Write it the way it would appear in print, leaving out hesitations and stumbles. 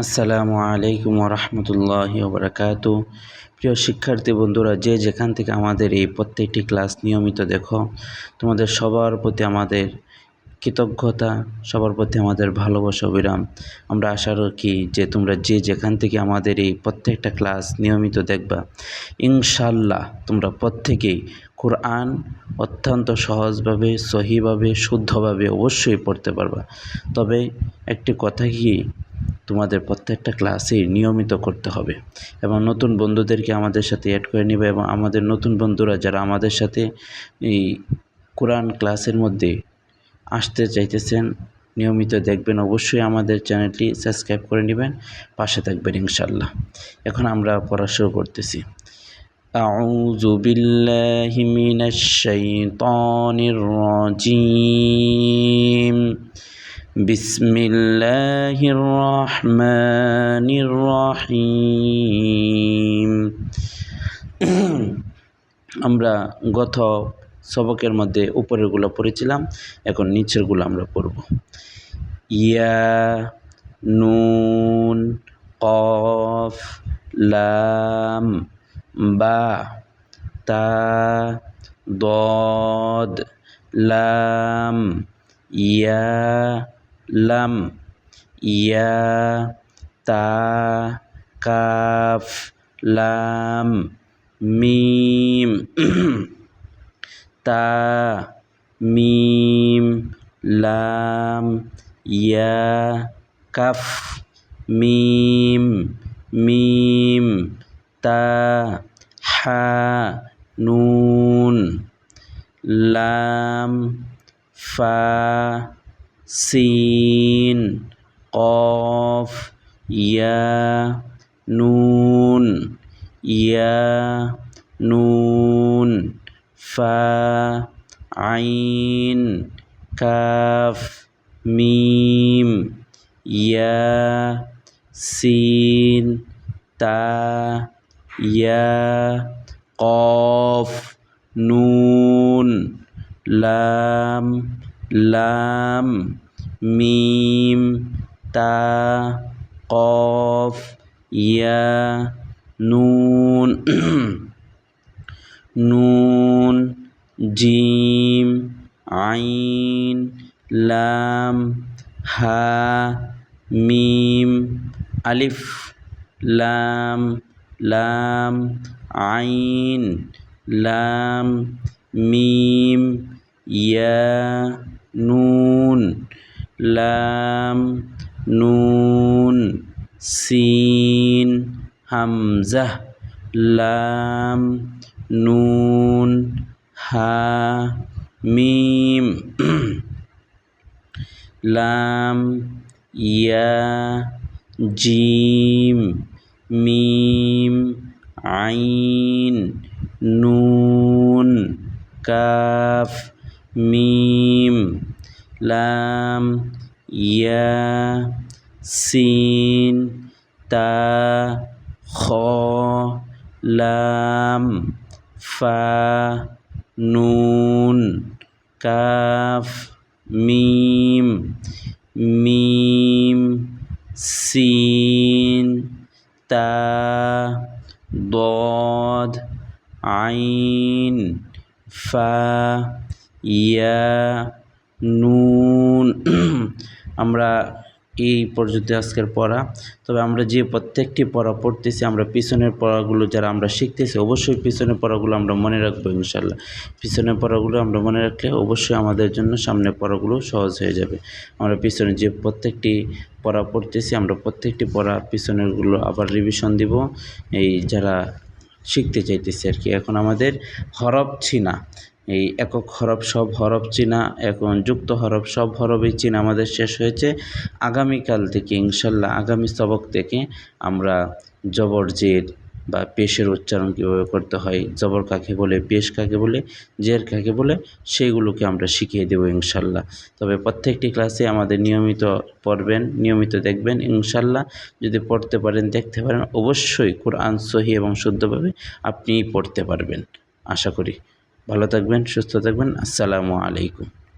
আসসালামু আলাইকুম ওরহমতুল্লাহি ওবরাকাতু। প্রিয় শিক্ষার্থী বন্ধুরা, যে যেখান থেকে আমাদের এই প্রত্যেকটি ক্লাস নিয়মিত দেখো, তোমাদের সবার প্রতি আমাদের কৃতজ্ঞতা, সবার প্রতি আমাদের ভালোবাসা অবিরাম। আমরা আশা রাখি যে তোমরা যে যেখান থেকে আমাদের এই প্রত্যেকটা ক্লাস নিয়মিত দেখবা, ইনশাল্লাহ তোমরা প্রত্যেকেই কোরআন অত্যন্ত সহজভাবে, সহিভাবে, শুদ্ধভাবে অবশ্যই পড়তে পারবা। তবে একটি কথা কি, তোমাদের প্রত্যেকটা ক্লাসেই নিয়মিত করতে হবে এবং নতুন বন্ধুদেরকে আমাদের সাথে অ্যাড করে নেবে এবং আমাদের নতুন বন্ধুরা যারা আমাদের সাথে এই কোরআন ক্লাসের মধ্যে আসতে চাইতেছেন, নিয়মিত দেখবেন। অবশ্যই আমাদের চ্যানেলটি সাবস্ক্রাইব করে নেবেন, পাশে থাকবেন ইনশাল্লাহ। এখন আমরা পড়া শুরু করতেছি। আউযু বিল্লাহি মিনাশ শাইতানির রাজিম। বিসমিল্লাহির রহমানির রহিম। আমরা গত সবকের মধ্যে উপরেরগুলো পড়েছিলাম, এখন নিচেরগুলো আমরা পড়ব। ইয়া, নুন, কফ, লাম, বা, তা, দদ, লাম, ইয়া, লাম, ইয়া, তা, কাফ, লাম, মিম, তা, মিম, লাম, ইয়া, কাফ, মিম, মিম, তা, হা, নুন, লাম, ফা, সিন, কফ, ইয়া, নুন, ইয়া, নুন, ফা, আইন, কাফ, মিম, ইয়া, সিন, তা, ইয়া, কফ, নুন, লাম, লাম, মিম, তা, কফ, ইয়া, নুন, নুন, জিম, আইন, লাম, হা, মিম, আলিফ, লাম, লাম, আইন, লাম, মিম, ইয়া, নুন, লাম, নুন, সিন, হামজাহ, লাম, নুন, হা, মিম, লাম, ইয়া, জিম, মিম, আইন, নুন, কাফ, মিম, লাম, ইয়া, সিন, তা, খ, লাম, ফা, নুন, কাফ, মিম, মিম, সিন, তা, দদ, আইন, ফা, ইয়া, নুন। আমরা এই পর্যন্ত আজকের পড়া। তবে আমরা যে প্রত্যেকটি পড়া পড়তেছি, আমরা পিছনের পড়াগুলো যারা আমরা শিখতেছি, অবশ্যই পিছনের পড়াগুলো আমরা মনে রাখবো ইনশাল্লাহ। পিছনের পড়াগুলো আমরা মনে রাখলে অবশ্যই আমাদের জন্য সামনের পড়াগুলো সহজ হয়ে যাবে। আমরা পিছনে যে প্রত্যেকটি পড়া পড়তেছি, আমরা প্রত্যেকটি পড়া পিছনেরগুলো আবার রিভিশন দিব, এই যারা শিখতে চাইতেছি আর কি। এখন আমাদের হরফ চিনা, এই একক হরফ, সব হরফ চিনা, এখন যুক্ত হরফ, সব হরফই চিনা আমাদের শেষ হয়েছে। আগামীকাল থেকে ইনশাল্লাহ, আগামী সবক থেকে আমরা জবর, জের বা পেশের উচ্চারণ কীভাবে করতে হয়, জবর কাকে বলে, পেশ কাকে বলে, জের কাকে বলে, সেইগুলোকে আমরা শিখিয়ে দেবো ইনশাল্লাহ। তবে প্রত্যেকটি ক্লাসে আমাদের নিয়মিত পড়বেন, নিয়মিত দেখবেন ইনশাল্লাহ। যদি পড়তে পারেন, দেখতে পারেন, অবশ্যই কোরআন সহি এবং শুদ্ধভাবে আপনি পড়তে পারবেন, আশা করি। ভালো থাকবেন, সুস্থ থাকবেন। আসসালামু আলাইকুম।